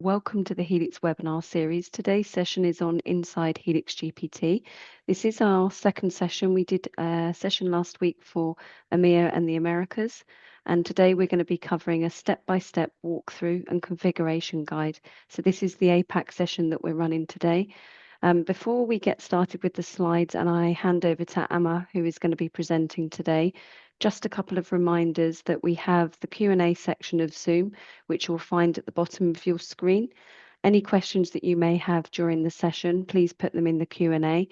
Welcome to the Helix webinar series. Today's session is on Inside Helix GPT. This is our second session. We did a session last week for EMEA and the Americas, and today we're going to be covering a step-by-step walkthrough and configuration guide. So this is the APAC session that we're running today. Before we get started with the slides and I hand over to Amma, who is going to be presenting today, just a couple of reminders that we have the Q&A section of Zoom, which you'll find at the bottom of your screen. Any questions that you may have during the session, please put them in the Q&A.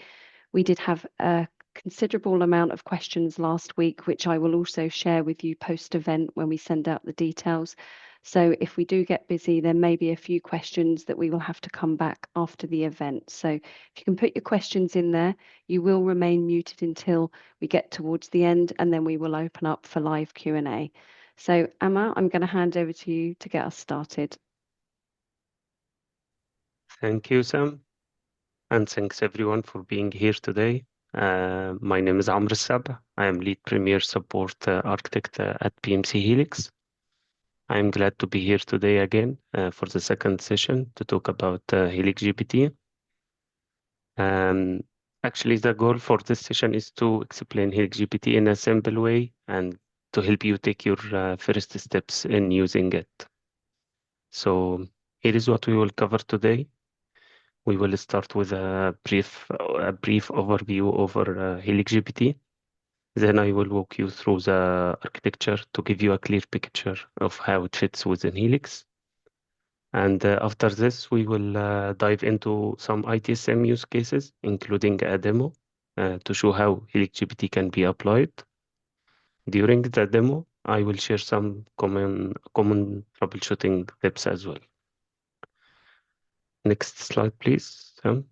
We did have a considerable amount of questions last week, which I will also share with you post-event when we send out the details. So if we do get busy, there may be a few questions that we will have to come back after the event. So if you can put your questions in there, you will remain muted until we get towards the end, and then we will open up for live Q&A. So Amma, I'm going to hand over to you to get us started. Thank you, Sam. And thanks everyone for being here today. My name is Amr Sab. I am Lead Premier Support Architect at PMC Helix. I'm glad to be here today again for the second session to talk about Helix GPT. Actually, the goal for this session is to explain Helix GPT in a simple way and to help you take your first steps in using it. So here is what we will cover today. We will start with a brief overview over Helix GPT. Then I will walk you through the architecture to give you a clear picture of how it fits within Helix. And after this, we will dive into some ITSM use cases, including a demo to show how Helix GPT can be applied. During the demo, I will share some common troubleshooting tips as well. Next slide, please, Sam.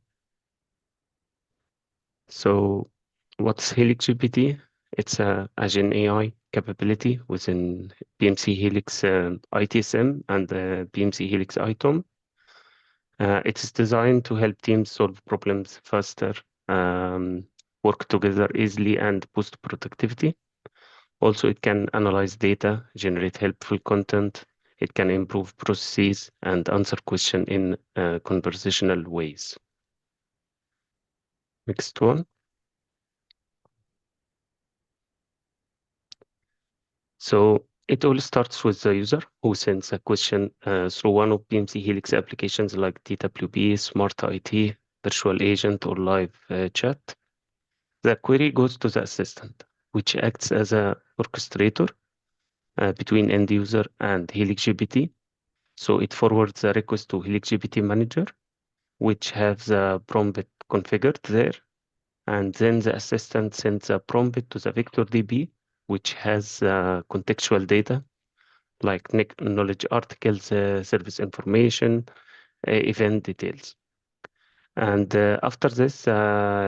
So what's Helix GPT? It's a Gen AI capability within PMC Helix ITSM and PMC Helix ITOM. It's designed to help teams solve problems faster, work together easily, and boost productivity. Also, it can analyze data, generate helpful content. It can improve processes and answer questions in conversational ways. Next one. So it all starts with the user who sends a question through one of PMC Helix applications like DWP, Smart IT, Virtual Agent, or Live Chat. The query goes to the assistant, which acts as an orchestrator between end user and Helix GPT. So it forwards the request to Helix GPT manager, which has the prompt configured there. And then the assistant sends a prompt to the vector DB, which has contextual data like knowledge articles, service information, event details. And after this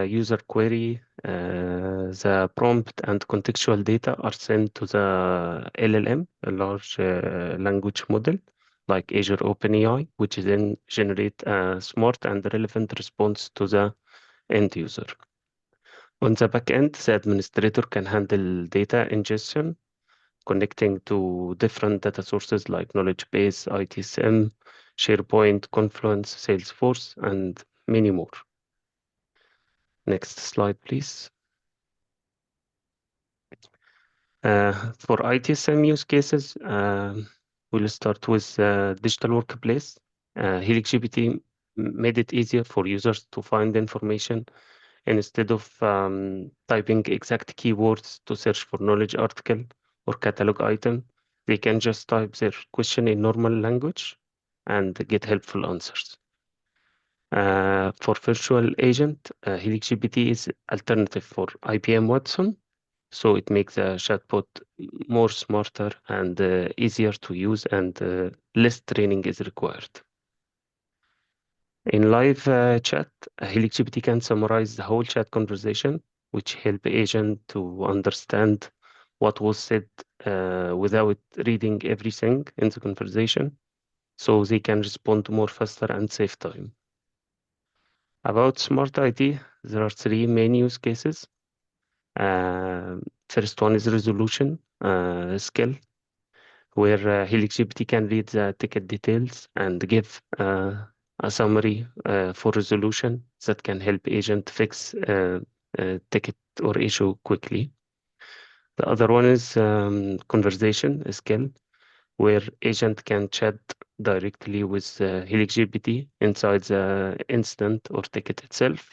user query, the prompt and contextual data are sent to the LLM, a large language model, like Azure OpenAI, which then generate a smart and relevant response to the end user. On the back end, the administrator can handle data ingestion, connecting to different data sources like knowledge base, ITSM, SharePoint, Confluence, Salesforce, and many more. Next slide, please. For ITSM use cases, we'll start with digital workplace. Helix GPT made it easier for users to find information. Instead of typing exact keywords to search for knowledge article or catalog item, they can just type their question in normal language and get helpful answers. For virtual agent, Helix GPT is alternative for IBM Watson, so it makes the chatbot more smarter and easier to use, and less training is required. In live chat, Helix GPT can summarize the whole chat conversation, which help agent to understand what was said without reading everything in the conversation, so they can respond more faster and save time. About Smart IT, there are three main use cases. First one is resolution skill, where Helix GPT can read the ticket details and give a summary for resolution that can help agent fix a ticket or issue quickly. The other one is conversation skill, where agent can chat directly with Helix GPT inside the incident or ticket itself.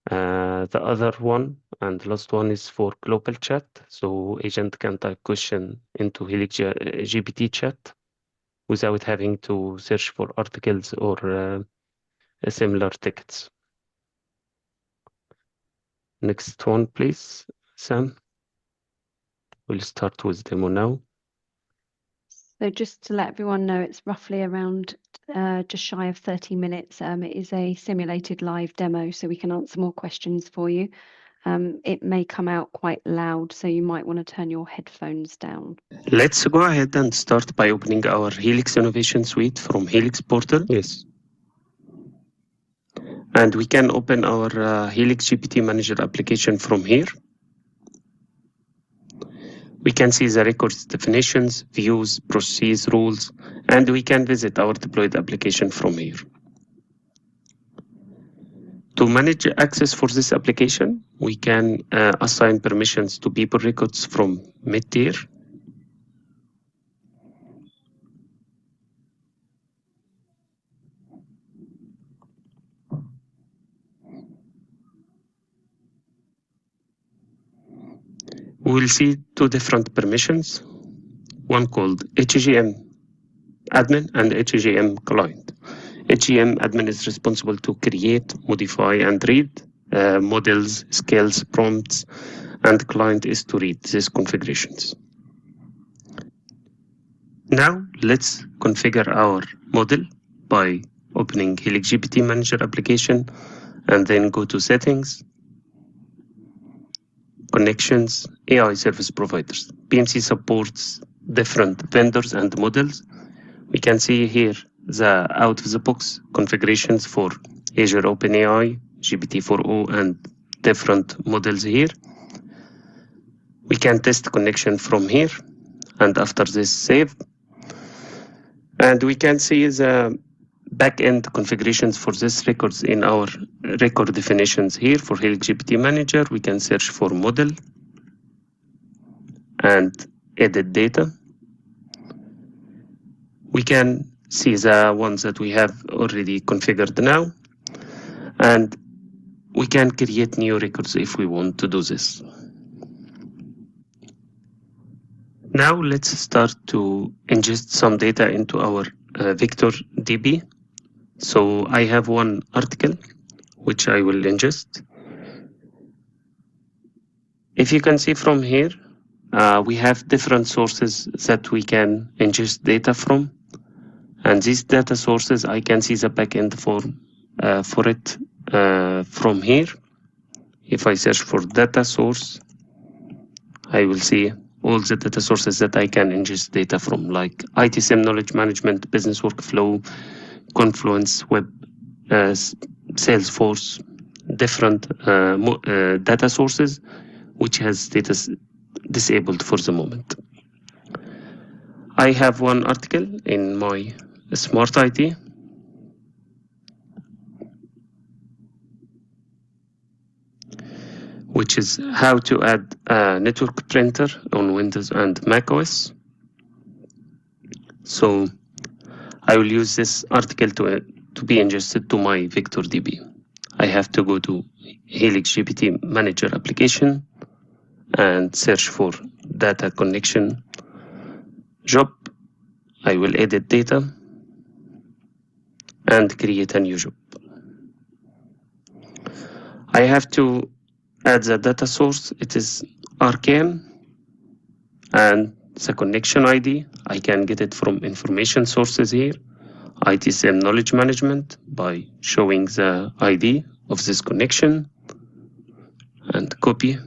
The other one and last one is for global chat. So agent can type question into Helix GPT chat without having to search for articles or similar tickets. Next one, please, Sam. We'll start with demo now. So just to let everyone know, it's roughly around just shy of 30 minutes. It is a simulated live demo, so we can answer more questions for you. It may come out quite loud, so you might want to turn your headphones down. Let's go ahead and start by opening our Helix Innovation Suite from Helix Portal. Yes. And we can open our Helix GPT Manager application from here. We can see the records definitions, views, processes, rules, and we can visit our deployed application from here. To manage access for this application, we can assign permissions to people records from mid-tier. We will see two different permissions, one called HGM admin and HGM client. HGM admin is responsible to create, modify, and read models, scales, prompts, and client is to read these configurations. Now let's configure our model by opening Helix GPT Manager application and then go to settings, connections, AI service providers. PMC supports different vendors and models. We can see here the out-of-the-box configurations for Azure OpenAI, GPT-4o, and different models here. We can test connection from here, and after this save. And we can see the back-end configurations for these records in our record definitions here for Helix GPT Manager. We can search for model and edit data. We can see the ones that we have already configured now, and we can create new records if we want to do this. Now let's start to ingest some data into our vector DB. So I have one article which I will ingest. If you can see from here, we have different sources that we can ingest data from. And these data sources, I can see the backend form for it from here. If I search for data source, I will see all the data sources that I can ingest data from, like ITSM knowledge management, business workflow, Confluence, web, Salesforce, different data sources, which has status disabled for the moment. I have one article in my Smart IT. Which is how to add a network printer on Windows and macOS. So I will use this article to be ingested to my vector DB. I have to go to Helix GPT Manager application and search for data connection job. I will edit data and create a new job. I have to add the data source. It is RKM, and the connection ID, I can get it from information sources here. ITSM knowledge management by showing the ID of this connection and copy.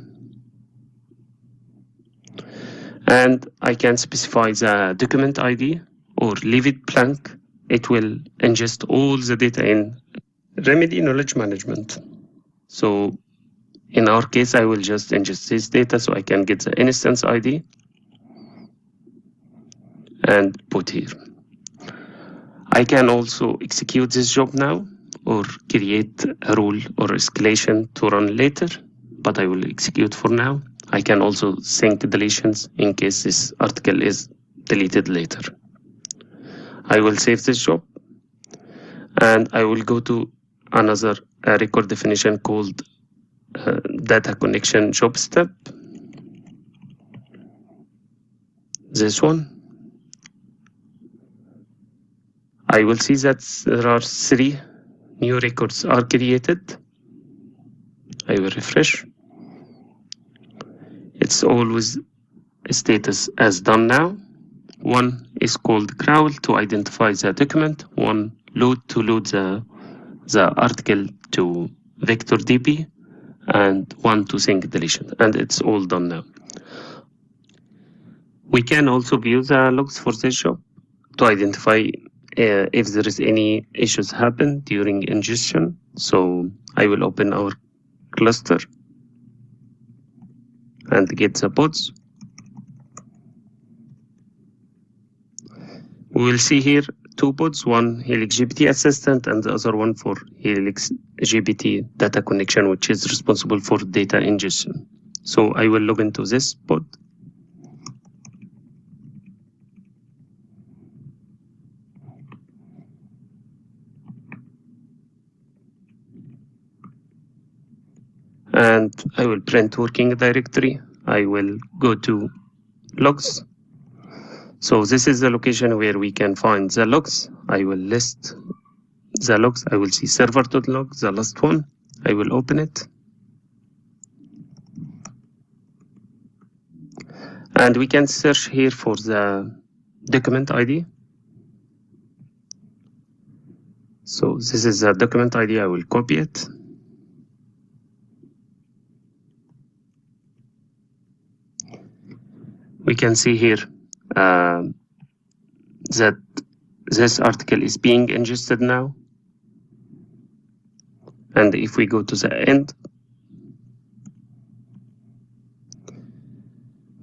And I can specify the document ID or leave it blank. It will ingest all the data in Remedy knowledge management. So in our case, I will just ingest this data so I can get the instance ID. and put here. I can also execute this job now or create a rule or escalation to run later, but I will execute for now. I can also sync deletions in case this article is deleted later. I will save this job and I will go to another record definition called data connection job step. This one. I will see that there are 3 new records are created. I will refresh. It's always status as done now. One is called crawl to identify the document. One load to load the article to vector DB, and one to sync deletion. And it's all done now. We can also view the logs for this job to identify if there is any issues happen during ingestion. So I will open our cluster and get the pods. We will see here 2 pods, one HelixGPT assistant and the other one for HelixGPT data connection, which is responsible for data ingestion. So I will log into this pod. And I will print working directory. I will go to logs. So this is the location where we can find the logs. I will list the logs. I will see server.log, the last one. I will open it. And we can search here for the document ID. So this is the document ID. I will copy it. We can see here that this article is being ingested now. And if we go to the end,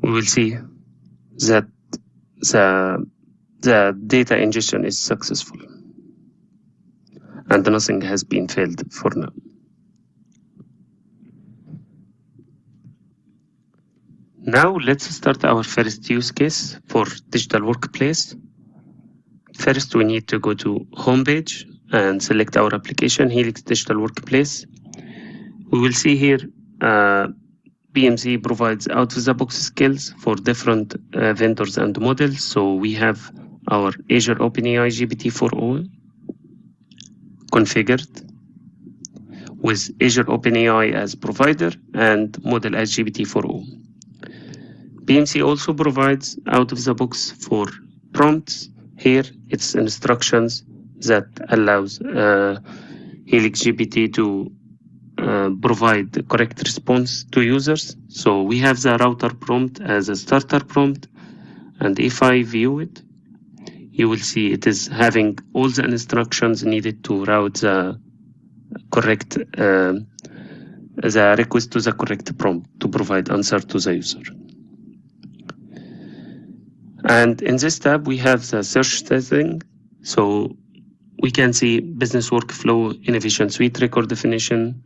we will see that the data ingestion is successful and nothing has been failed for now. Now let's start our first use case for digital workplace. First, we need to go to homepage and select our application, Helix Digital Workplace. We will see here PMC provides out-of-the-box skills for different vendors and models. So we have our Azure OpenAI GPT-4o configured with Azure OpenAI as provider and model as GPT-4o. PMC also provides out-of-the-box for prompts. Here, it's instructions that allows Helix GPT to provide the correct response to users. So we have the router prompt as a starter prompt. And if I view it, you will see it is having all the instructions needed to route the correct, the request to the correct prompt to provide answer to the user. And in this tab, we have the search setting. So we can see business workflow, innovation suite, record definition.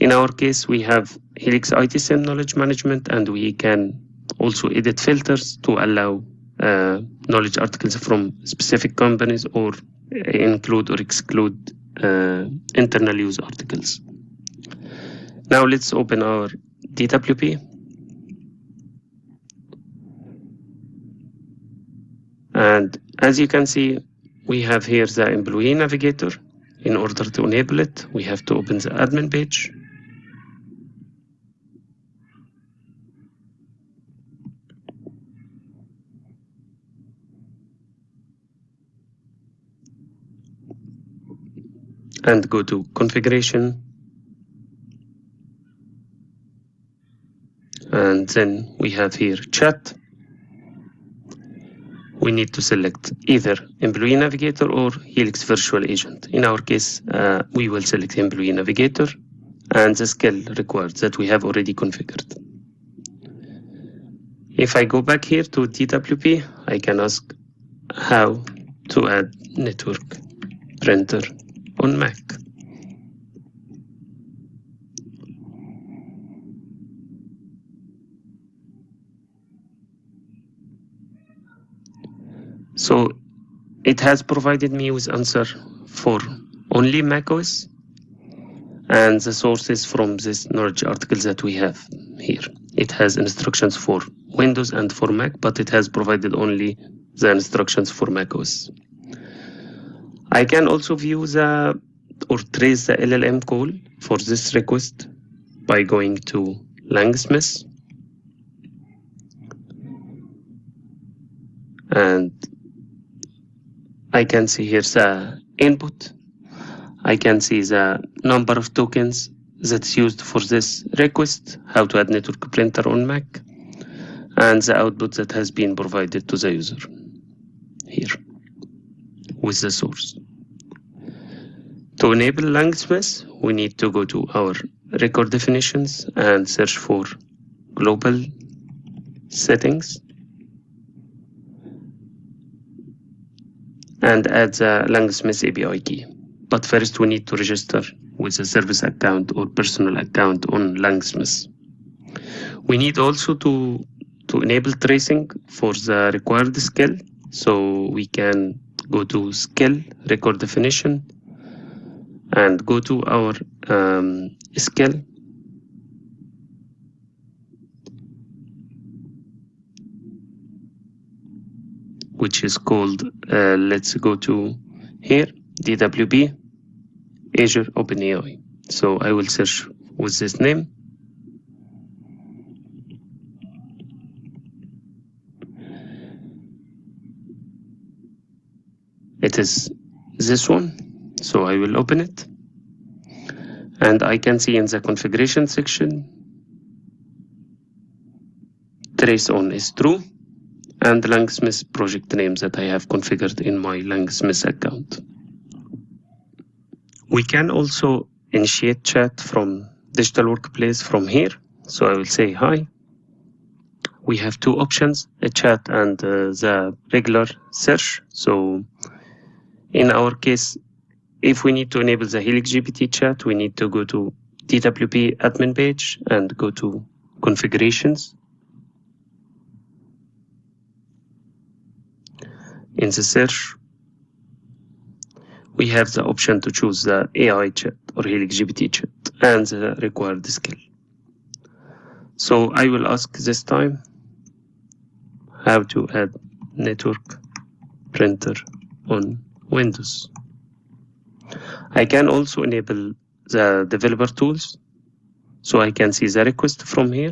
In our case, we have Helix ITSM knowledge management, and we can also edit filters to allow knowledge articles from specific companies or include or exclude internal use articles. Now let's open our DWP. And as you can see, we have here the employee navigator. In order to enable it, we have to open the admin page. And go to configuration. And then we have here chat. We need to select either Employee Navigator or Helix Virtual Agent. In our case, we will select Employee Navigator and the skill required that we have already configured. If I go back here to DWP, I can ask how to add network printer on Mac. So it has provided me with answer for only macOS, and the sources from this knowledge article that we have here. It has instructions for Windows and for Mac, but it has provided only the instructions for macOS. I can also view or trace the LLM call for this request by going to Langsmith, and I can see here the input. I can see the number of tokens that's used for this request, how to add network printer on Mac, and the output that has been provided to the user here with the source. To enable Langsmith, we need to go to our record definitions and search for global settings and add the Langsmith API key. But first we need to register with a service account or personal account on Langsmith. We need also to enable tracing for the required skill. So we can go to skill record definition and go to our skill. Which is called, let's go to here, DWP, Azure OpenAI. So I will search with this name. It is this one, so I will open it. And I can see in the configuration section, trace on is true, and the Langsmith project name that I have configured in my Langsmith account. We can also initiate chat from Digital Workplace from here. So I will say hi. We have two options, a chat and the regular search. So in our case, if we need to enable the HelixGPT chat, we need to go to DWP admin page and go to configurations. In the search, we have the option to choose the AI chat or HelixGPT chat and the required skill. So I will ask this time how to add network printer on Windows. I can also enable the developer tools, so I can see the request from here.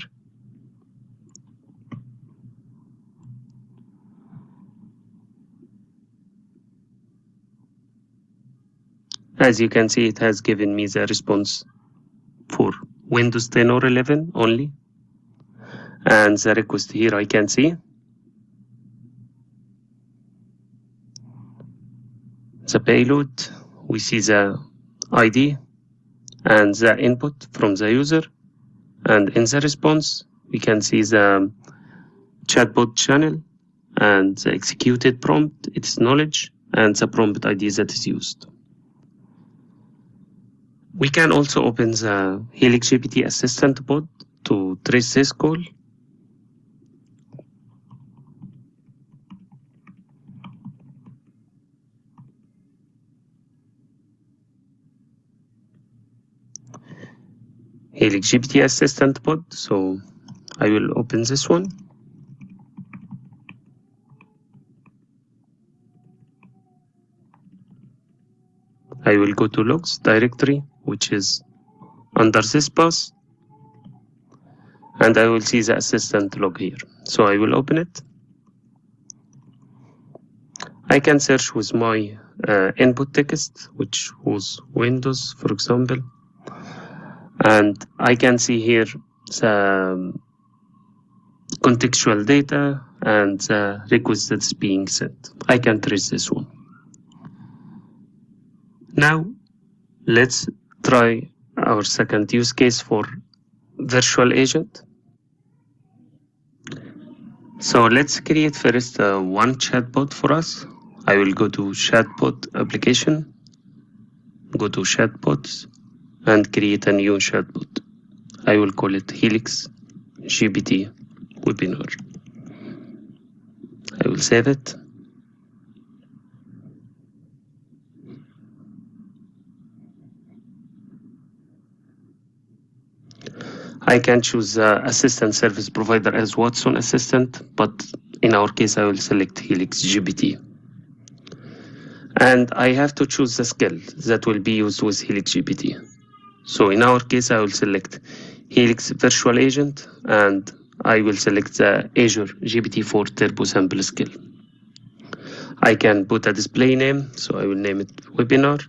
As you can see, it has given me the response for Windows 10 or 11 only. And the request here I can see. The payload, we see the ID and the input from the user. And in the response, we can see the chatbot channel and the executed prompt, its knowledge, and the prompt ID that is used. We can also open the HelixGPT assistant bot to trace this call. HelixGPT assistant bot, so I will open this one. I will go to logs directory, which is under this path, and I will see the assistant log here. So I will open it. I can search with my input text, which was Windows, for example, and I can see here the contextual data and the request that's being sent. I can trace this one. Now, let's try our second use case for virtual agent. So let's create first one chatbot for us. I will go to chatbot application, go to chatbots, and create a new chatbot. I will call it Helix GPT webinar. I will save it. I can choose assistant service provider as Watson Assistant, but in our case, I will select Helix GPT. And I have to choose the skill that will be used with Helix GPT. So in our case, I will select Helix Virtual Agent, and I will select the Azure GPT-4 Turbo Sample skill. I can put a display name, so I will name it webinar.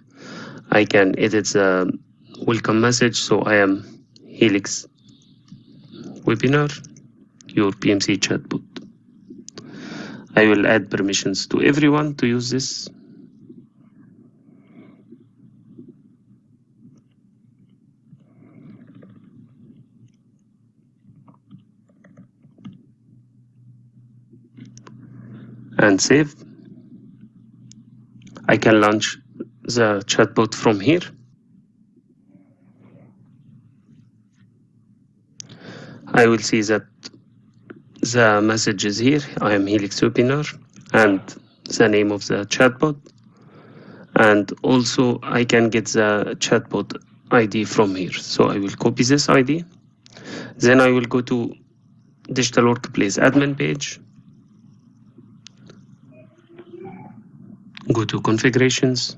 I can edit the welcome message, so I am Helix webinar, your PMC chatbot. I will add permissions to everyone to use this. And save. I can launch the chatbot from here. I will see that the message is here. I am Helix webinar and the name of the chatbot. And also I can get the chatbot ID from here. So I will copy this ID. Then I will go to Digital Workplace admin page. Go to configurations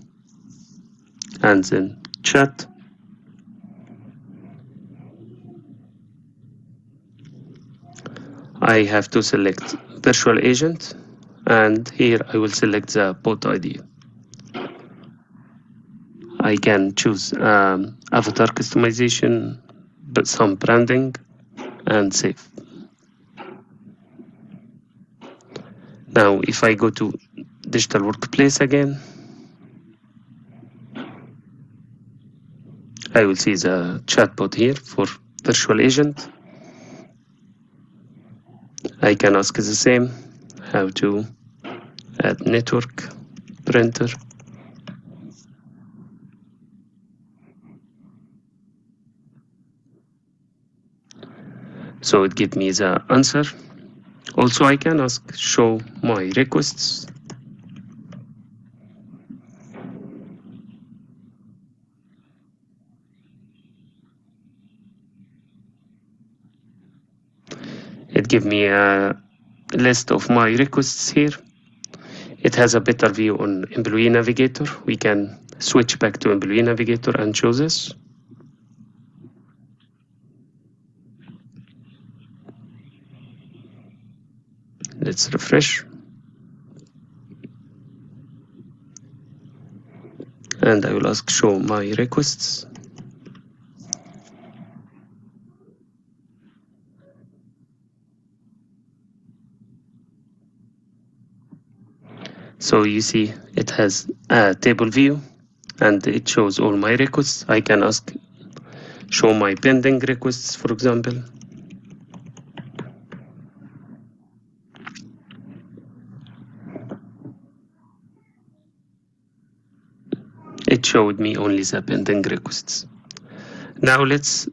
and then chat. I have to select virtual agent, and here I will select the bot ID. I can choose avatar customization, but some branding, and save. Now, if I go to Digital Workplace again, I will see the chatbot here for virtual agent. I can ask the same, how to add network, printer. So it gives me the answer. Also, I can ask, show my requests. It gives me a list of my requests here. It has a better view on Employee Navigator. We can switch back to Employee Navigator and show this. Let's refresh. And I will ask show my requests. So you see it has a table view and it shows all my requests. I can ask show my pending requests, for example. It showed me only the pending requests. Now let's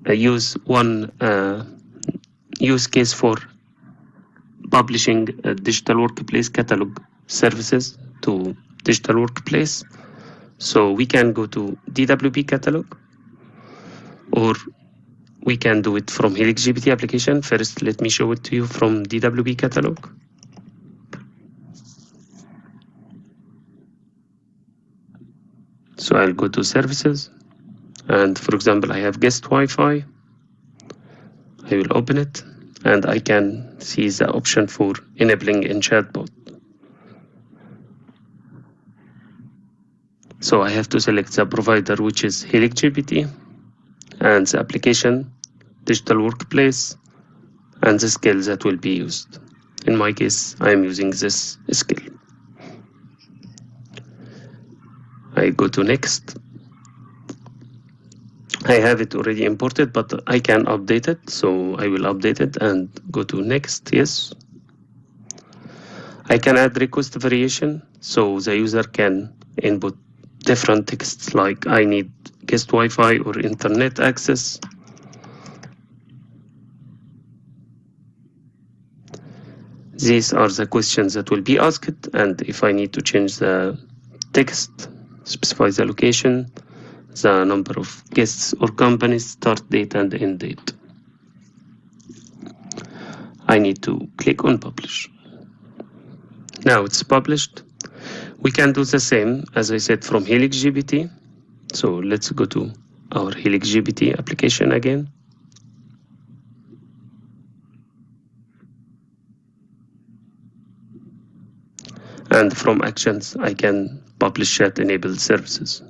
use one use case for publishing a digital workplace catalog services to digital workplace. So we can go to DWP catalog, or we can do it from HelixGPT application. First, let me show it to you from DWP catalog. So I'll go to services, and for example, I have guest Wi-Fi. I will open it, and I can see the option for enabling in chatbot. So I have to select the provider, which is HelixGPT, and the application, digital workplace, and the skill that will be used. In my case, I am using this skill. I go to next. I have it already imported, but I can update it. So I will update it and go to next, yes. I can add request variation, so the user can input different texts like I need guest Wi-Fi or internet access. These are the questions that will be asked, and if I need to change the text, specify the location, the number of guests or companies, start date and end date. I need to click on publish. Now it's published. We can do the same, as I said, from Helix GPT. So let's go to our Helix GPT application again. And from actions, I can publish chat enabled services.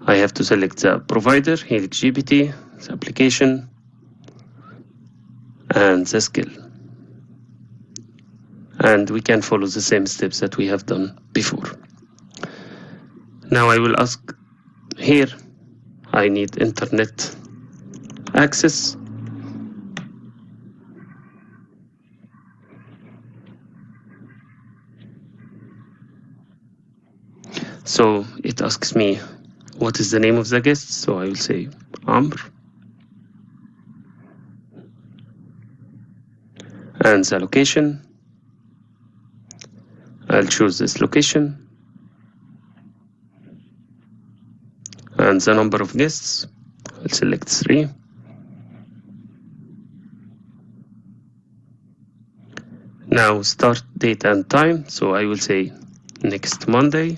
I have to select the provider, Helix GPT, the application, and the skill. And we can follow the same steps that we have done before. Now I will ask here, I need internet access. So it asks me, what is the name of the guest? So I will say Amr. And the location, I'll choose this location. And the number of guests, I'll select 3. Now start date and time, so I will say next Monday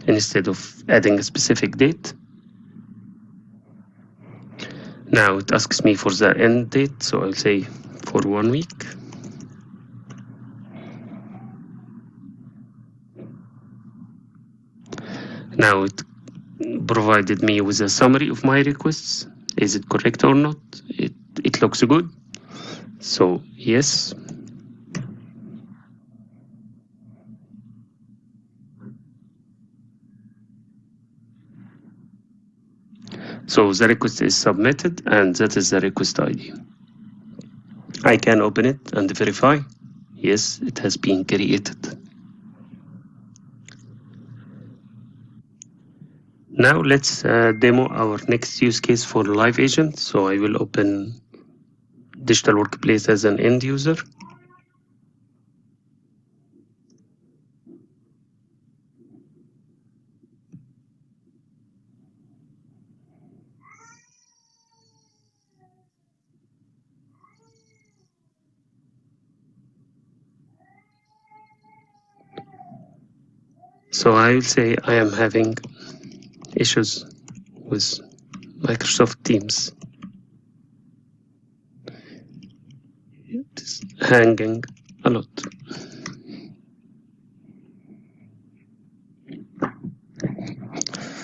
instead of adding a specific date. Now it asks me for the end date, so I'll say for 1 week. Now it provided me with a summary of my requests. Is it correct or not? It looks good. So yes. So the request is submitted, and that is the request ID. I can open it and verify. Yes, it has been created. Now let's demo our next use case for live agent. So I will open digital workplace as an end user. So I will say I am having issues with Microsoft Teams. It is hanging a lot.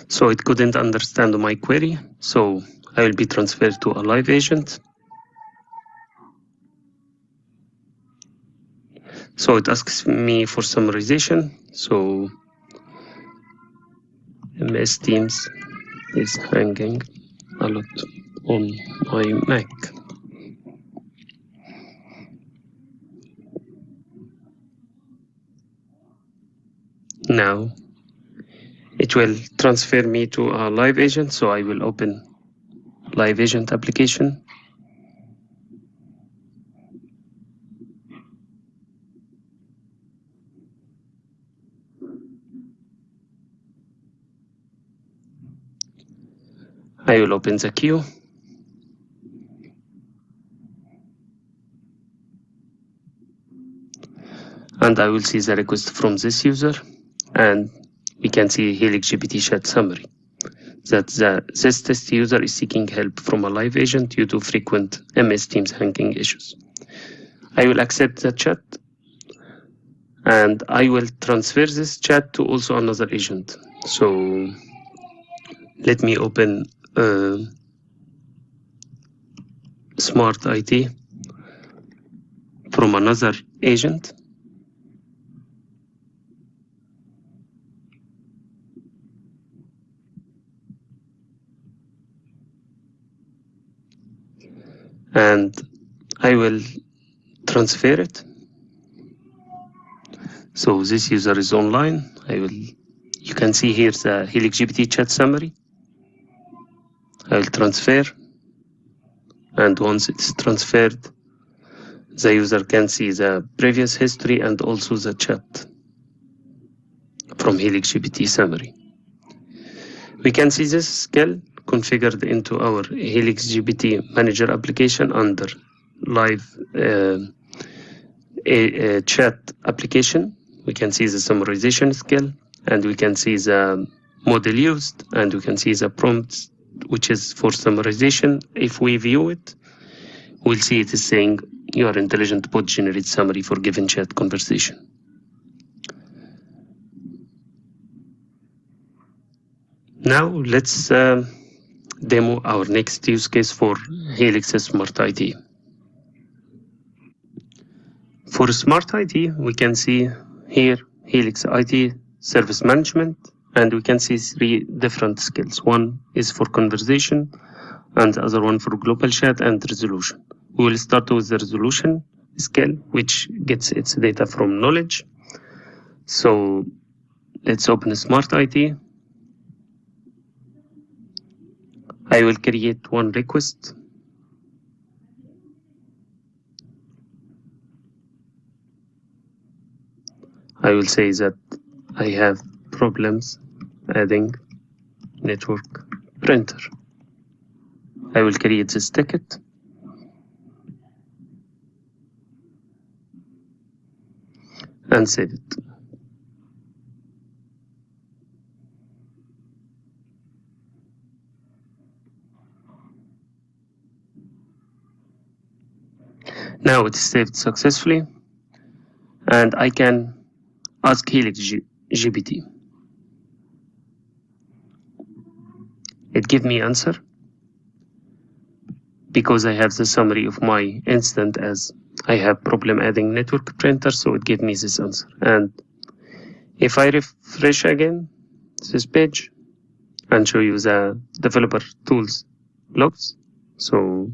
So it couldn't understand my query, so I will be transferred to a live agent. So it asks me for summarization. So MS Teams is hanging a lot on my Mac. Now it will transfer me to a live agent, so I will open live agent application. I will open the queue. And I will see the request from this user, and we can see Helix GPT chat summary that this test user is seeking help from a live agent due to frequent MS Teams hanging issues. I will accept the chat, and I will transfer this chat to also another agent. So let me open Smart IT from another agent. And I will transfer it So this user is online. You can see here the Helix GPT chat summary. I will transfer, and once it's transferred, the user can see the previous history and also the chat from Helix GPT summary. We can see this skill configured into our Helix GPT Manager application under live chat application. We can see the summarization skill, and we can see the model used, and we can see the prompts, which is for summarization. If we view it, we'll see it is saying your intelligent bot generates summary for given chat conversation. Now let's demo our next use case for Helix Smart IT. For Smart IT, we can see here Helix IT Service Management, and we can see 3 different skills. One is for conversation, and the other one for global chat and resolution. We will start with the resolution skill, which gets its data from knowledge. So let's open Smart IT. I will create one request. I will say that I have problems adding network printer. I will create this ticket. And save it. Now it's saved successfully, and I can ask Helix GPT. It gives me answer because I have the summary of my incident as I have problem adding network printer, so it gives me this answer. And if I refresh again this page and show you the developer tools logs, so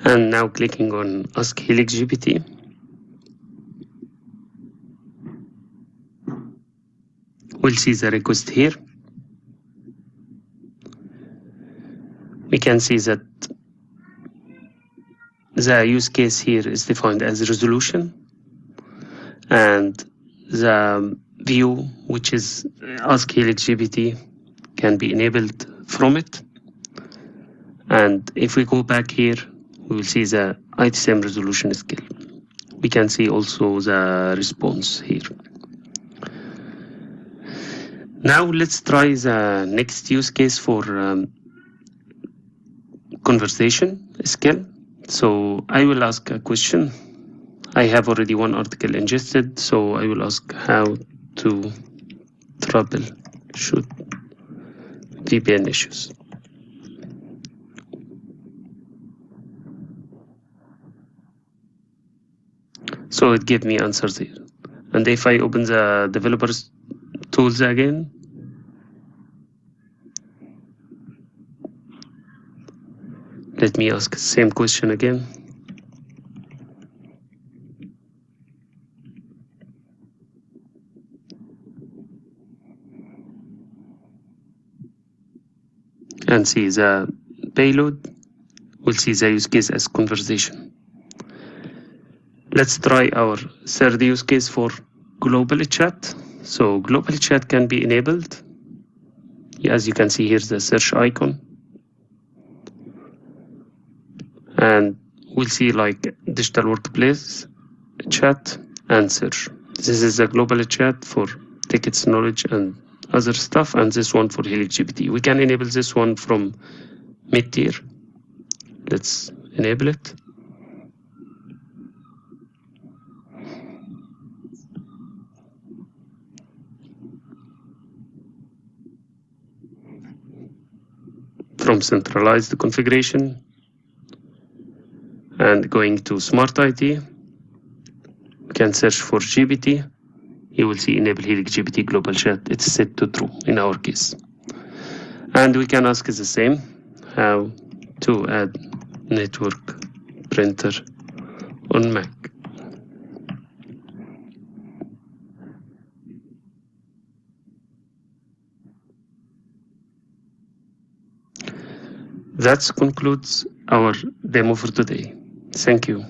and now clicking on Ask Helix GPT, we'll see the request here. We can see that the use case here is defined as resolution, and the view, which is Ask Helix GPT, can be enabled from it. And if we go back here, we will see the ITSM resolution skill. We can see also the response here. Now let's try the next use case for conversation skill. So I will ask a question. I have already one article ingested, so I will ask how to troubleshoot VPN issues. So it gave me answers here. And if I open the developers tools again, let me ask the same question again. And see the payload. We'll see the use case as conversation. Let's try our third use case for global chat. So global chat can be enabled. As you can see, here's the search icon. And we'll see like digital workplace chat and search. This is a global chat for tickets, knowledge, and other stuff, and this one for Helix GPT. We can enable this one from mid-tier. Let's enable it. From centralized configuration and going to Smart IT, we can search for GPT. You will see enable Helix GPT global chat. It's set to true in our case. And we can ask the same, how to add network printer on Mac. That concludes our demo for today. Thank you.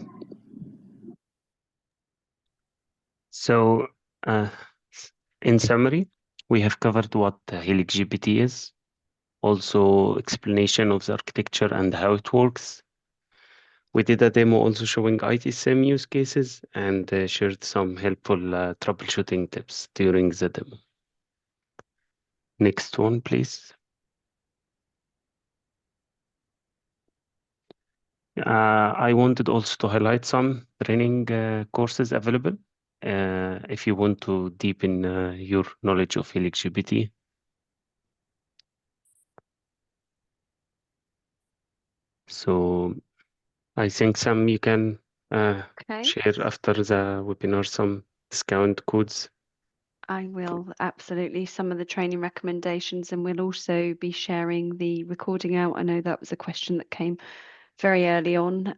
So, in summary, we have covered what Helix GPT is, also explanation of the architecture and how it works. We did a demo also showing ITSM use cases and shared some helpful troubleshooting tips during the demo. Next one, please. I wanted also to highlight some training courses available if you want to deepen your knowledge of Helix GPT. So I think Sam, you can Okay. share after the webinar some discount codes. I will, absolutely. Some of the training recommendations, and we'll also be sharing the recording out. I know that was a question that came very early on.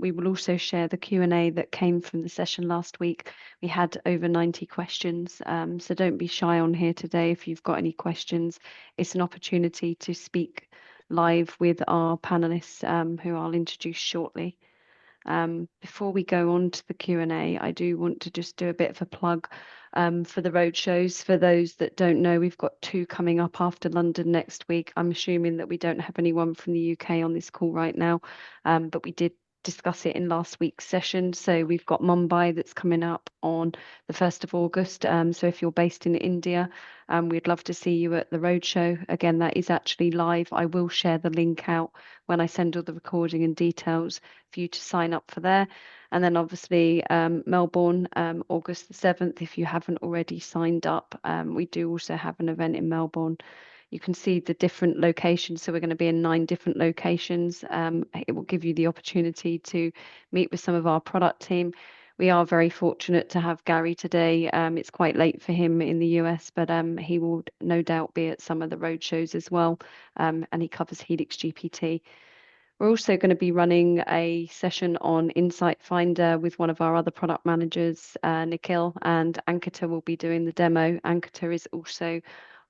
We will also share the Q&A that came from the session last week. We had over 90 questions, so don't be shy on here today if you've got any questions. It's an opportunity to speak live with our panelists, who I'll introduce shortly. Before we go on to the Q&A, I do want to just do a bit of a plug for the road shows. For those that don't know, we've got 2 coming up after London next week. I'm assuming that we don't have anyone from the UK on this call right now, but we did discuss it in last week's session. So we've got Mumbai that's coming up on the 1st of August. So if you're based in India, we'd love to see you at the roadshow. Again, that is actually live. I will share the link out when I send all the recording and details for you to sign up for there. And then obviously Melbourne, August the 7th, if you haven't already signed up. We do also have an event in Melbourne. You can see the different locations. So we're going to be in 9 different locations. It will give you the opportunity to meet with some of our product team. We are very fortunate to have Gary today. It's quite late for him in the US, but he will no doubt be at some of the road shows as well. And he covers Helix GPT. We're also going to be running a session on Insight Finder with one of our other product managers, Nikhil, and Ankita will be doing the demo. Ankita is also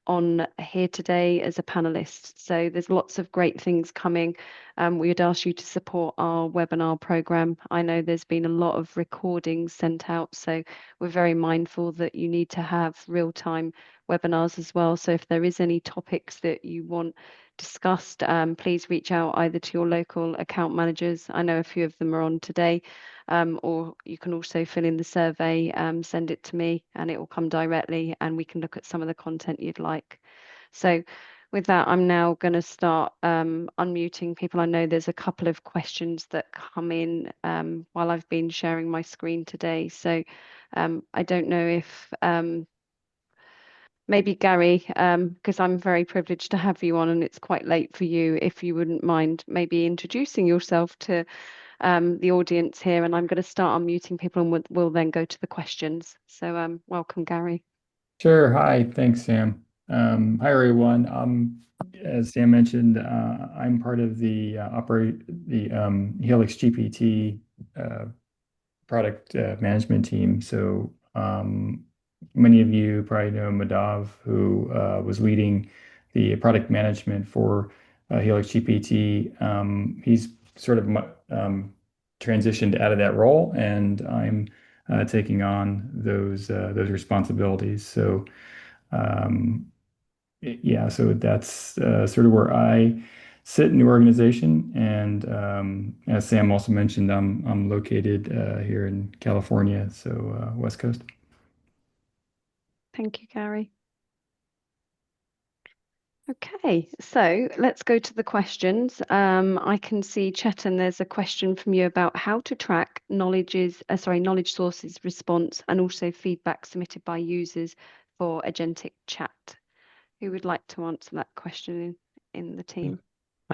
on here today as a panelist. So there's lots of great things coming. We would ask you to support our webinar program. I know there's been a lot of recordings sent out, so we're very mindful that you need to have real-time webinars as well. So if there is any topics that you want discussed, please reach out either to your local account managers. I know a few of them are on today, or you can also fill in the survey, send it to me and it will come directly and we can look at some of the content you'd like. So with that, I'm now going to start unmuting people. I know there's a couple of questions that come in while I've been sharing my screen today. So I don't know if maybe Gary, because I'm very privileged to have you on and it's quite late for you, if you wouldn't mind maybe introducing yourself to the audience here, and I'm going to start unmuting people and we'll then go to the questions. So welcome, Gary. Sure. Hi. Thanks, Sam. Hi, everyone. As Sam mentioned, I'm part of the Helix GPT product management team. So many of you probably know Madhav, who was leading the product management for Helix GPT. He's sort of transitioned out of that role, and I'm taking on those responsibilities. So yeah, so that's sort of where I sit in the organization. And as Sam also mentioned, I'm located here in California, so West Coast. Thank you, Gary. Okay, so let's go to the questions. I can see, Chetan, there's a question from you about how to track knowledge sources response and also feedback submitted by users for agentic chat. Who would like to answer that question in the team?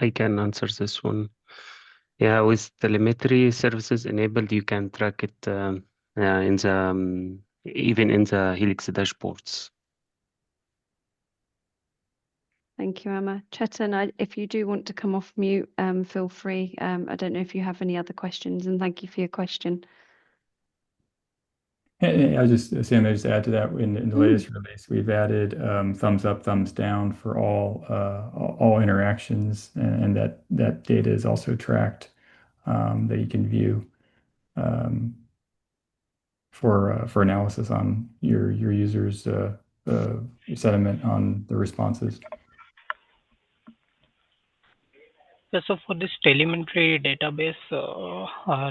I can answer this one. Yeah, with telemetry services enabled, you can track it in the even in the Helix dashboards. Thank you, Emma. Chetan, if you do want to come off mute, feel free. I don't know if you have any other questions, and thank you for your question. And Sam, I just add to that in the latest release, we've added thumbs up, thumbs down for all interactions, and that data is also tracked that you can view for analysis on your users' sentiment on the responses. So for this telemetry database,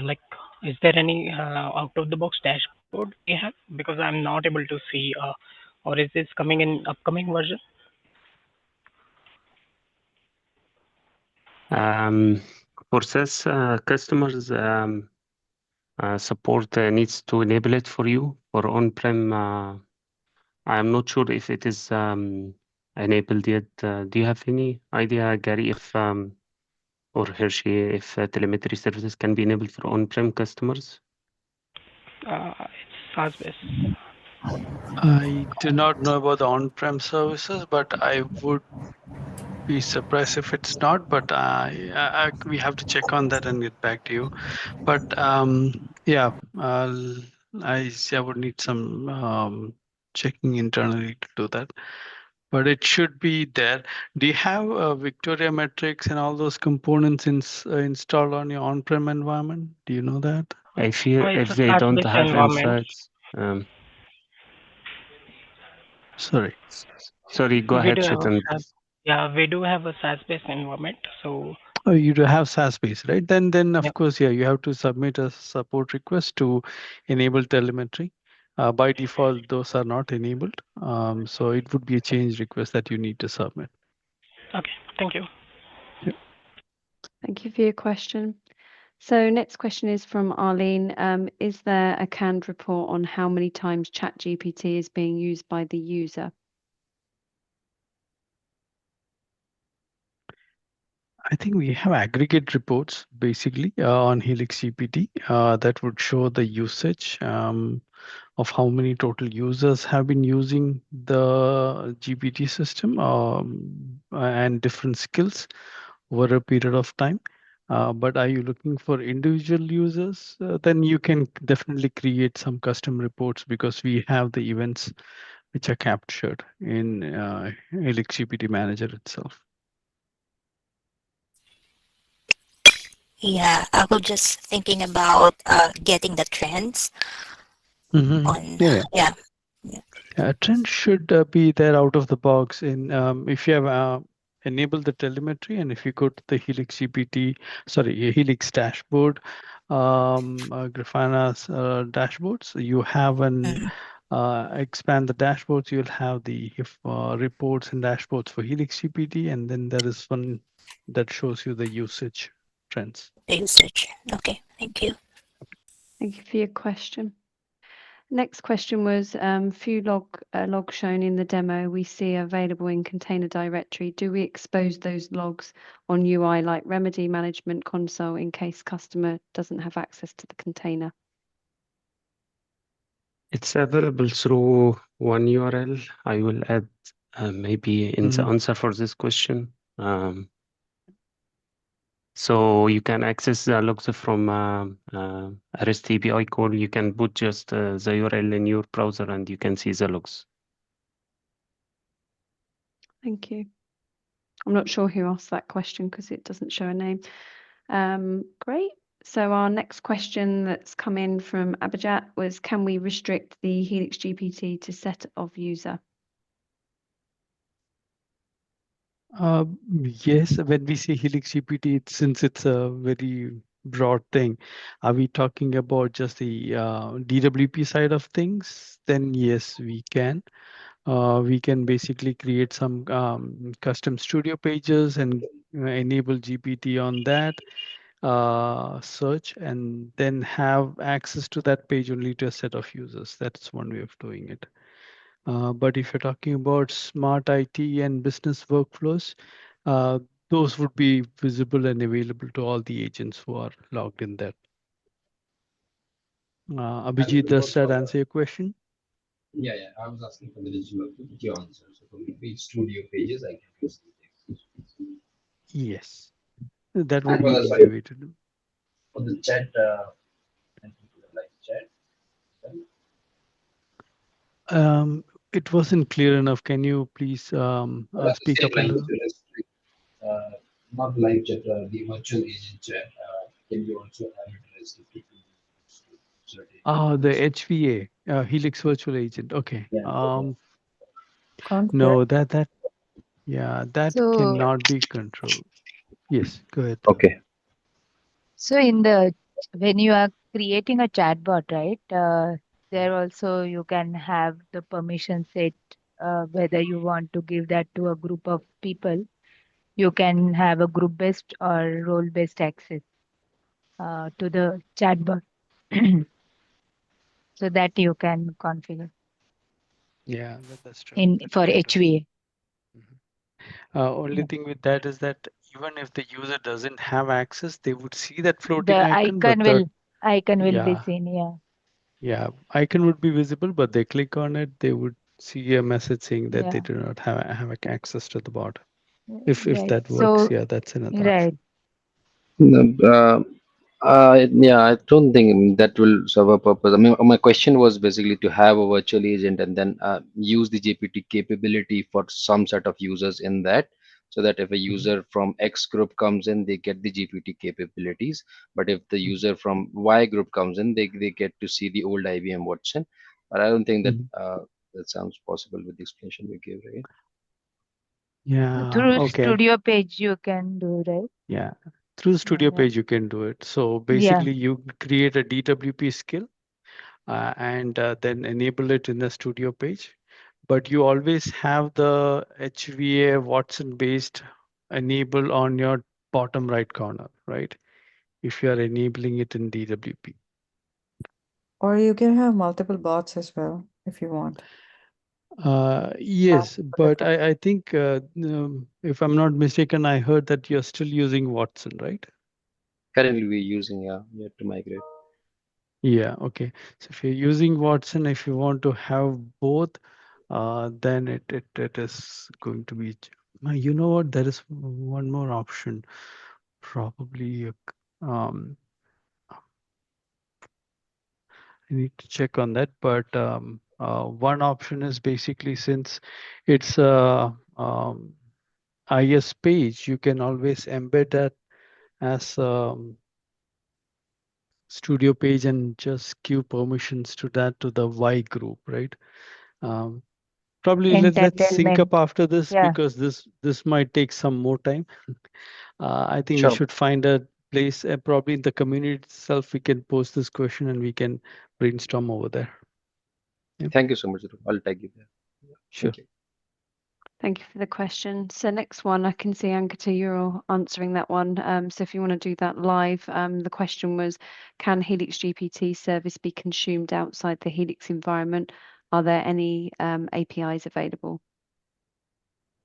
like, is there any out-of-the-box dashboard we have? Because I'm not able to see, or is this coming in upcoming version? For this, customers support needs to enable it for you. For on-prem, I'm not sure if it is enabled yet. Do you have any idea, Gary, if or Hershey, if telemetry services can be enabled for on-prem customers? It's SaaS-based. I do not know about the on-prem services, but I would be surprised if it's not. But we have to check on that and get back to you. But yeah, I would need some checking internally to do that. But it should be there. Do you have Victoria metrics and all those components installed on your on-prem environment? Do you know that? If It's a they don't SaaS-based have environment. insights, Sorry. sorry, go We ahead, do have a Chetan. yeah, we do have a SaaS-based environment. So Oh, you do have SaaS base, right? Then yeah, of course, yeah, you have to submit a support request to enable telemetry. By default, those are not enabled. So it would be a change request that you need to submit. okay, thank you. Yeah. Thank you for your question. So next question is from Arlene. Is there a canned report on how many times ChatGPT is being used by the user? I think we have aggregate reports basically on Helix GPT that would show the usage of how many total users have been using the GPT system and different skills over a period of time. But are you looking for individual users? Then you can definitely create some custom reports because we have the events which are captured in Helix GPT Manager itself. Yeah, I was just thinking about getting the trends on. Yeah. Yeah. Trend should be there out of the box in if you have enabled the telemetry, and if you go to the Helix GPT, sorry, Helix dashboard, Grafana's dashboards, you have an expand the dashboards, you'll have the reports and dashboards for Helix GPT, and then there is one that shows you the usage trends. The usage. Okay, thank you. Thank you for your question. Next question was few logs shown in the demo we see available in container directory. Do we expose those logs on UI like remedy management console in case customer doesn't have access to the container? It's available through one URL. I will add maybe in the answer for this question. So you can access the logs from REST API call. You can put just the URL in your browser and you can see the logs. Thank you. I'm not sure who asked that question because it doesn't show a name. Great. So our next question that's come in from Abhijat was, can we restrict the Helix GPT to set of user? Yes, when we say Helix GPT, since it's a very broad thing, are we talking about just the DWP side of things? Then yes, we can. We can basically create some custom studio pages and enable GPT on that search, and then have access to that page only to a set of users. That's one way of doing it. But if you're talking about smart IT and business workflows, those would be visible and available to all the agents who are logged in there. Abhijit, does that answer your question? Yeah, I was asking for the digital GPT answer. So for me, studio pages, I can use them Yes, that would And be for an the easy sorry, way to do. for the chat, like chat. It wasn't clear enough. Can you please But at the speak same up a language, little? not live chat, the virtual agent chat. Can you also have it restricted to certain The users? HVA, Helix Virtual Agent. Okay. Yeah. Can't work. No, that So, cannot be controlled. Yes, go ahead. Okay. so when you are creating a chatbot, right? There also you can have the permission set, whether you want to give that to a group of people. You can have a group-based or role-based access to the chatbot, so that you can configure Yeah, that's true. in That you for can do. HVA. Mhm. Only Yeah. thing with that is that even if the user doesn't have access, they would see that floating The icon, but icon will be yeah, seen. Yeah. yeah, icon would be visible, but they click on it, they would see a message saying that they Yeah. do not have access to the bot. If Right. that works, So, yeah, that's another option. right. No, yeah, I don't think that will serve a purpose. I mean, my question was basically to have a virtual agent and then use the GPT capability for some set of users in that, so that if a Mhm, user from X group comes in, they get the GPT capabilities. But if the mhm, user from Y group comes in, they get to see the old IBM Watson. But I don't think that mhm. that sounds possible with the explanation we gave, right? Yeah, Through okay. studio page you can do, right? Yeah. Through the studio Yeah. page, you can do it. So Yeah. basically, you create a DWP skill and then enable it in the studio page. But you always have the HVA Watson based enable on your bottom right corner, right? If you are enabling it in DWP. Or you can have multiple bots as well if you want. Yes, For but different. I think if I'm not mistaken, I heard that you're still using Watson, right? Currently, we're using, yeah, we have to migrate. Yeah, okay. So if you're using Watson, if you want to have both, then it is going to be. You know what? There is one more option. Probably, I need to check on that. But one option is basically since it's a IS page, you can always embed that as studio page and just give permissions to that to the Y group, right? Um, Probably let's sync up Entertainment. after this Yeah. because this might take some more time. I think we Sure. should find a place, probably in the community itself, we can post this question and we can brainstorm over there. Yeah, Thank you so much, Dhruv. I'll tag you there. Yeah, sure. thank you. Thank you for the question. So next one, I can see Ankita, you're answering that one. So if you want to do that live, the question was, can Helix GPT service be consumed outside the Helix environment? Are there any APIs available?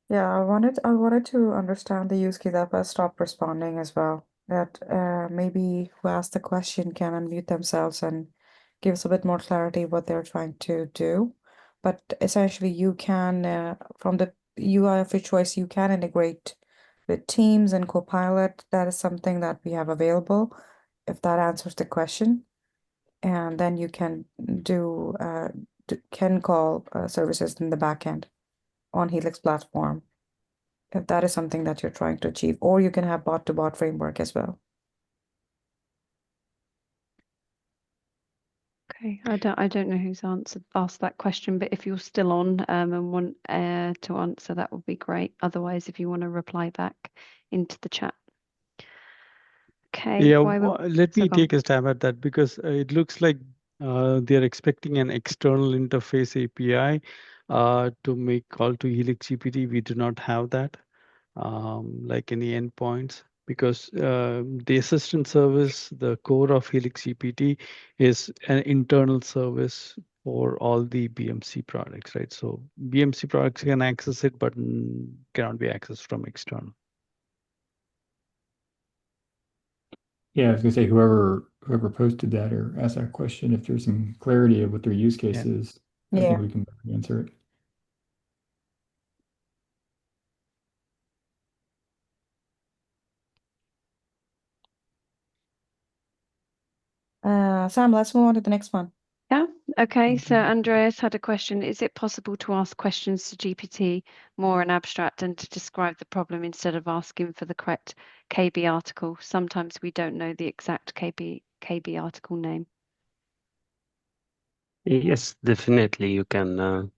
Yeah, I wanted to understand the use case that stopped responding as well. That maybe who asked the question can unmute themselves and give us a bit more clarity what they're trying to do. But essentially, you can from the UI of your choice, you can integrate with Teams and Copilot. That is something that we have available, if that answers the question. And then you can can call services in the backend on Helix platform if that is something that you're trying to achieve, or you can have bot to bot framework as well. Okay, I don't know who's asked that question, but if you're still on and want to answer, that would be great. Otherwise, if you want to reply back into the chat. Okay, Yeah, let so me go on. take a stab at that because it looks like they're expecting an external interface API to make call to Helix GPT. We do not have that, like any endpoints, because the assistant service, the core of Helix GPT, is an internal service for all the BMC products, right? So BMC products can access it, but cannot be accessed from external. Yeah, I was gonna say whoever posted that or asked that question, if there's some clarity of what their use case Yeah. is, I Yeah. think we can answer it. Sam, let's move on to the next one. Yeah. Okay. So Andreas had a question. Is it possible to ask questions to GPT more in abstract and to describe the problem instead of asking for the correct KB article? Sometimes we don't know the exact KB article name. Yes, definitely you can.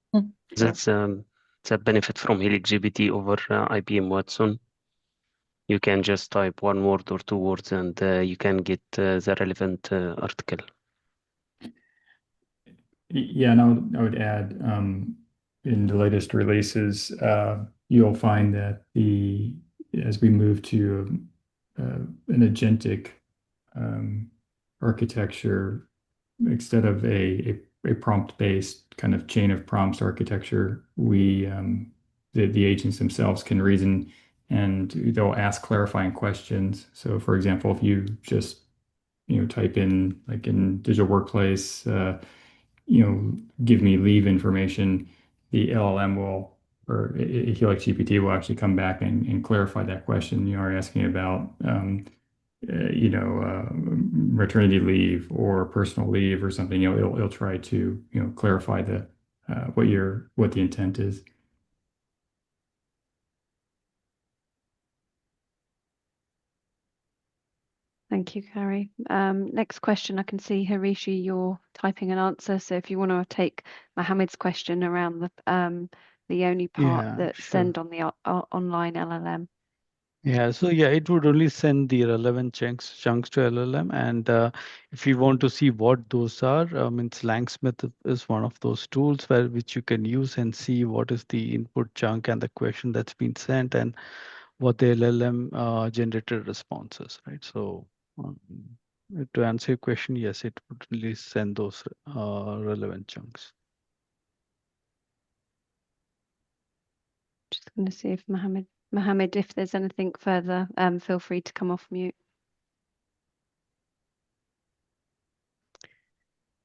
That's a benefit from HelixGPT over IBM Watson. You can just type one word or two words and you can get the relevant article. Yeah, and I would add in the latest releases, you'll find that as we move to an agentic architecture, instead of a prompt-based kind of chain of prompts architecture, the agents themselves can reason and they'll ask clarifying questions. So, for example, if you just type in, like in digital workplace, give me leave information, the LLM will, or Helix GPT will actually come back and clarify that question. You are asking about, maternity leave or personal leave or something. It'll try to, clarify what the intent is. Thank you, Carrie. Next question. I can see Harishi, you're typing an answer. So if you want to take Mohammed's question around the only part Yeah, that sure. send on the online LLM. Yeah, so yeah, it would only send the relevant chunks to LLM, and if you want to see what those are, means Langsmith is one of those tools which you can use and see what is the input chunk and the question that's been sent and what the LLM generated responses, right? So to answer your question, yes, it would really send those relevant chunks. Just going to see if Mohammed, if there's anything further, feel free to come off mute.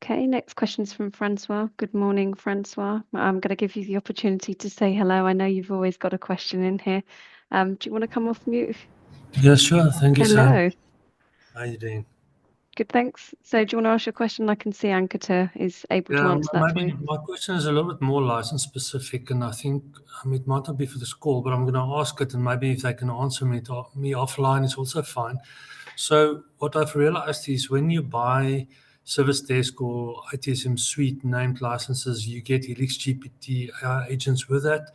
Okay, next question is from Francois. Good morning, Francois. I'm going to give you the opportunity to say hello. I know you've always got a question in here. Do you want to come off mute? Yeah, sure. Thank you, Hello. Sam. How are you doing? Good, thanks. So do you want to ask your question? I can see Ankita is able to answer that for maybe you. my question is a little bit more license specific, and I think it might not be for this call, but I'm going to ask it, and maybe if they can answer me offline, it's also fine. So what I've realized is when you buy Service Desk or ITSM Suite named licenses, you get Helix GPT agents with that.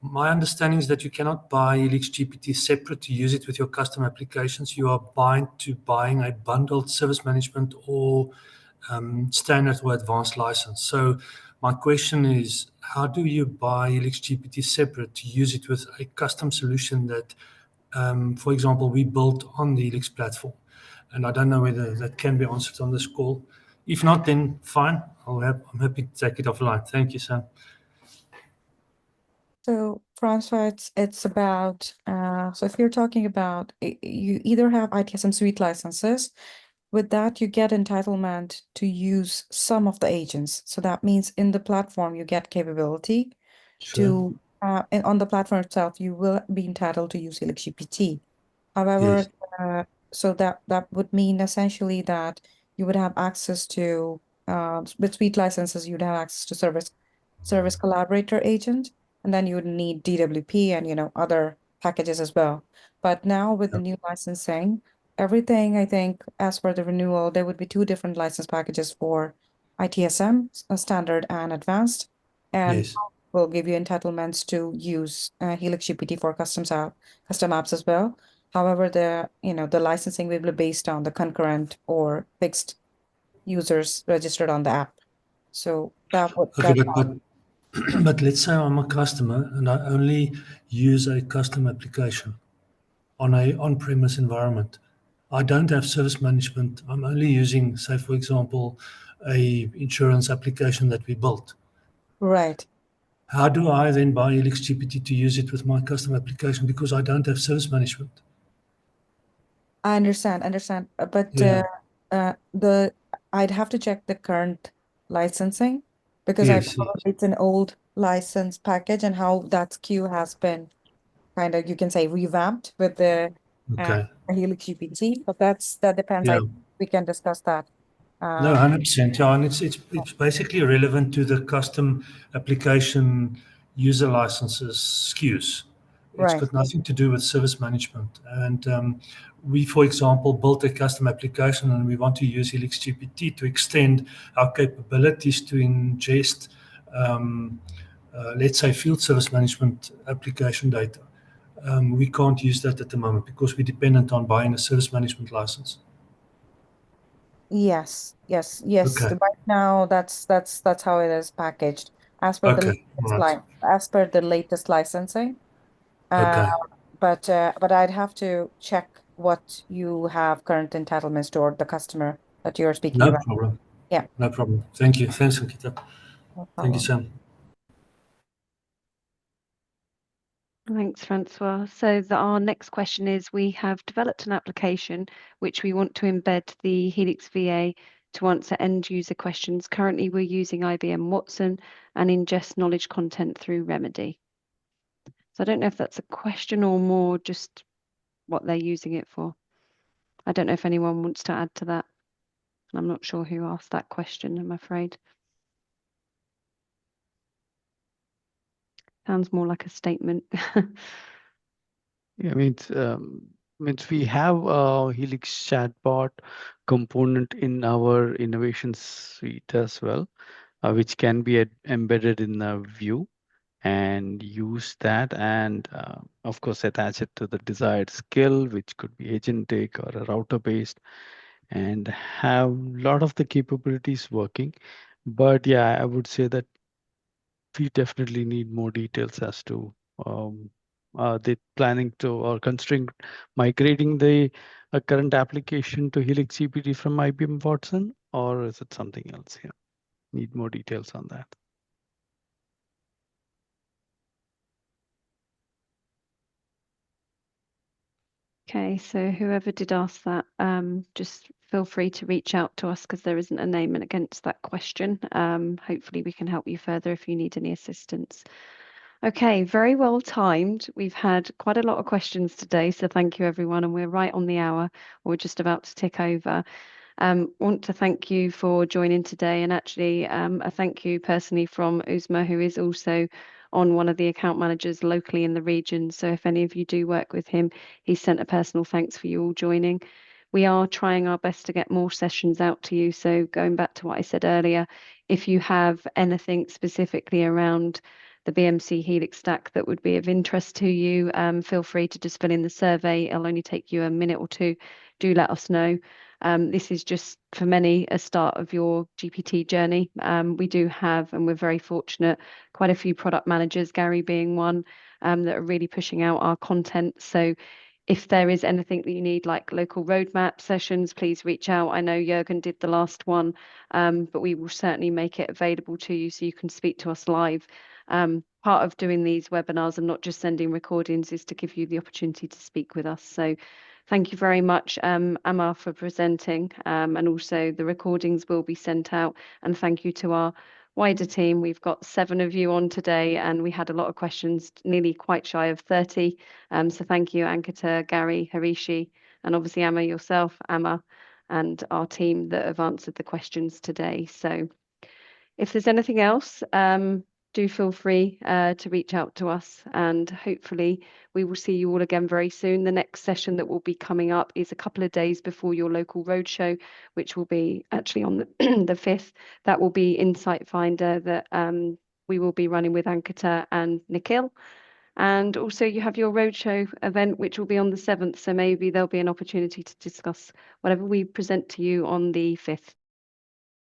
My understanding is that you cannot buy Helix GPT separate to use it with your custom applications. You are bound to buying a bundled service management or standard or advanced license. So my question is, how do you buy Helix GPT separate to use it with a custom solution that, for example, we built on the Helix platform? And I don't know whether that can be answered on this call. If not, then fine. I'm happy to take it offline. Thank you, Sam. So Francois, it's about, so if you're talking about, you either have ITSM Suite licenses, with that you get entitlement to use some of the agents. So that means in the platform you get capability to, and on the platform itself, you will be entitled to use Helix GPT. However, so that would mean essentially that you would have access to, with Suite licenses, you'd have access to service collaborator agent, and then you would need DWP and other packages as well. But now with the new licensing, everything, I think, as per the renewal, there would be two different license packages for ITSM, standard and advanced, and will give you entitlements to use Helix GPT for custom apps as well. However, the licensing will be based on the concurrent or fixed users registered on the app. So that would but let's say I'm a customer and I only use a custom application on a on-premise environment. I don't have service management. I'm only using, say, for example, a insurance application that we built. Right. How do I then buy Helix GPT to use it with my custom application because I don't have service management? I understand, but I'd have to check the current licensing because it's an old license package and how that SKU has been kind of, you can say, revamped with the Helix GPT. But that depends. We can discuss that No, 100%. Yeah, and it's basically relevant to the custom application user licenses SKUs. It's Right. got nothing to do with service management. And we, for example, built a custom application, and we want to use Helix GPT to extend our capabilities to ingest, let's say, field service management application data. We can't use that at the moment because we're dependent on buying a service management license. Yes. Okay. Right now, that's how it is packaged as per the Okay. latest Right. as per the latest licensing. Okay. But I'd have to check what you have current entitlements toward the customer that you're speaking No about. problem. Yeah. No problem. Thank you. Thanks, Ankita. No Thank you, problem. Sam. Thanks, Francois. So our next question is, we have developed an application which we want to embed the Helix VA to answer end user questions. Currently, we're using IBM Watson and ingest knowledge content through Remedy. So I don't know if that's a question or more just what they're using it for. I don't know if anyone wants to add to that. I'm not sure who asked that question, I'm afraid. Sounds more like a statement. Yeah, means we have a Helix chatbot component in our innovation suite as well, which can be embedded in a view and use that, and of course attach it to the desired skill, which could be agentic or a router based, and have a lot of the capabilities working. But yeah, I would say that we definitely need more details as to they planning to or considering migrating the current application to Helix GPT from IBM Watson, or is it something else here? Need more details on that. Okay, so whoever did ask that, just feel free to reach out to us because there isn't a name against that question. Hopefully we can help you further if you need any assistance. Okay, very well timed. We've had quite a lot of questions today, so thank you everyone, and we're right on the hour. We're just about to tick over. Want to thank you for joining today, and actually a thank you personally from Uzma, who is also on one of the account managers locally in the region. So if any of you do work with him, he sent a personal thanks for you all joining. We are trying our best to get more sessions out to you. So going back to what I said earlier, if you have anything specifically around the BMC Helix stack that would be of interest to you, feel free to just fill in the survey. It'll only take you a minute or two. Do let us know. This is just for many a start of your GPT journey. We do have, and we're very fortunate, quite a few product managers, Gary being one, that are really pushing out our content. So if there is anything that you need, like local roadmap sessions, please reach out. I know Jürgen did the last one, but we will certainly make it available to you so you can speak to us live. Part of doing these webinars and not just sending recordings is to give you the opportunity to speak with us. So thank you very much, Amma, for presenting, and also the recordings will be sent out. And thank you to our wider team. We've got 7 of you on today, and we had a lot of questions, nearly quite shy of 30. So thank you, Ankita, Gary, Harishi, and obviously Amma yourself, Amma, and our team that have answered the questions today. So if there's anything else, do feel free to reach out to us, and hopefully we will see you all again very soon. The next session that will be coming up is a couple of days before your local roadshow, which will be actually on the, the 5th. That will be Insight Finder that we will be running with Ankita and Nikhil. And also you have your roadshow event, which will be on the 7th. So maybe there'll be an opportunity to discuss whatever we present to you on the 5th.